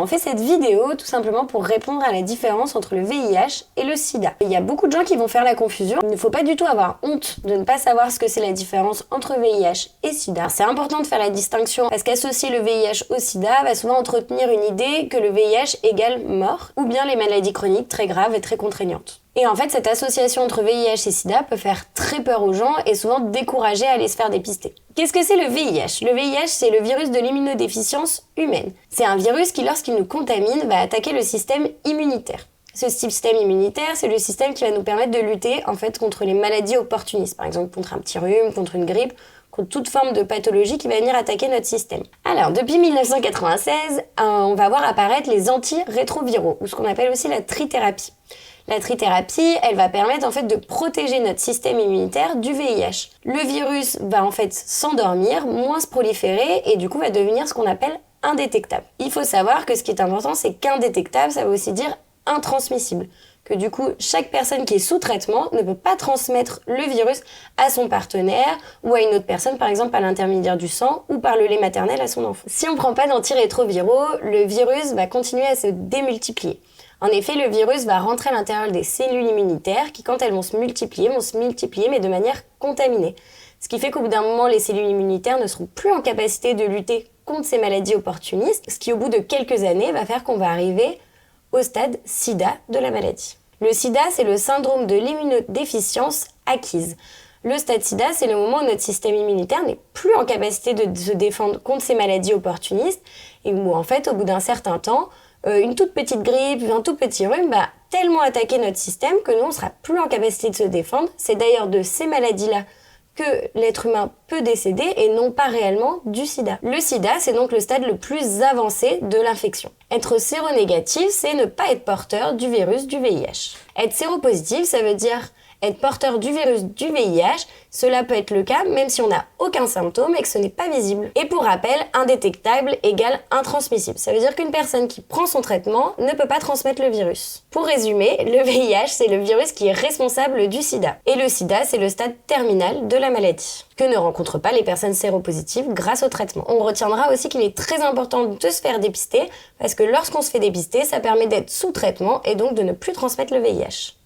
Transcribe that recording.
On fait cette vidéo tout simplement pour répondre à la différence entre le VIH et le sida. Il y a beaucoup de gens qui vont faire la confusion. Il ne faut pas du tout avoir honte de ne pas savoir ce que c'est la différence entre VIH et sida. C'est important de faire la distinction parce qu'associer le VIH au sida va souvent entretenir une idée que le VIH égale mort ou bien les maladies chroniques très graves et très contraignantes. Et en fait, cette association entre VIH et sida peut faire très peur aux gens et souvent décourager à aller se faire dépister. Qu'est-ce que c'est le VIH ? Le VIH, c'est le virus de l'immunodéficience humaine. C'est un virus qui, lorsqu'il nous contamine, va attaquer le système immunitaire. Ce système immunitaire, c'est le système qui va nous permettre de lutter en fait contre les maladies opportunistes, par exemple contre un petit rhume, contre une grippe, contre toute forme de pathologie qui va venir attaquer notre système. Alors, depuis 1996, on va voir apparaître les antirétroviraux, ou ce qu'on appelle aussi la trithérapie. La trithérapie, elle va permettre en fait de protéger notre système immunitaire du VIH. Le virus va en fait s'endormir, moins se proliférer et du coup va devenir ce qu'on appelle indétectable. Il faut savoir que ce qui est important, c'est qu'indétectable, ça veut aussi dire intransmissible. Que du coup, chaque personne qui est sous traitement ne peut pas transmettre le virus à son partenaire ou à une autre personne, par exemple par l'intermédiaire du sang ou par le lait maternel à son enfant. Si on ne prend pas d'antirétroviraux, le virus va continuer à se démultiplier. En effet, le virus va rentrer à l'intérieur des cellules immunitaires qui, quand elles vont se multiplier mais de manière contaminée. Ce qui fait qu'au bout d'un moment, les cellules immunitaires ne seront plus en capacité de lutter contre ces maladies opportunistes, ce qui, au bout de quelques années, va faire qu'on va arriver au stade SIDA de la maladie. Le SIDA, c'est le syndrome de l'immunodéficience acquise. Le stade SIDA, c'est le moment où notre système immunitaire n'est plus en capacité de se défendre contre ces maladies opportunistes et où, en fait, au bout d'un certain temps, une toute petite grippe, un tout petit rhume va tellement attaquer notre système que nous, on ne sera plus en capacité de se défendre. C'est d'ailleurs de ces maladies-là que l'être humain peut décéder et non pas réellement du sida. Le sida, c'est donc le stade le plus avancé de l'infection. Être séronégatif, c'est ne pas être porteur du virus du VIH. Être séropositif, ça veut dire être porteur du virus du VIH, cela peut être le cas même si on n'a aucun symptôme et que ce n'est pas visible. Et pour rappel, indétectable égale intransmissible. Ça veut dire qu'une personne qui prend son traitement ne peut pas transmettre le virus. Pour résumer, le VIH, c'est le virus qui est responsable du sida. Et le sida, c'est le stade terminal de la maladie, que ne rencontrent pas les personnes séropositives grâce au traitement. On retiendra aussi qu'il est très important de se faire dépister, parce que lorsqu'on se fait dépister, ça permet d'être sous traitement et donc de ne plus transmettre le VIH.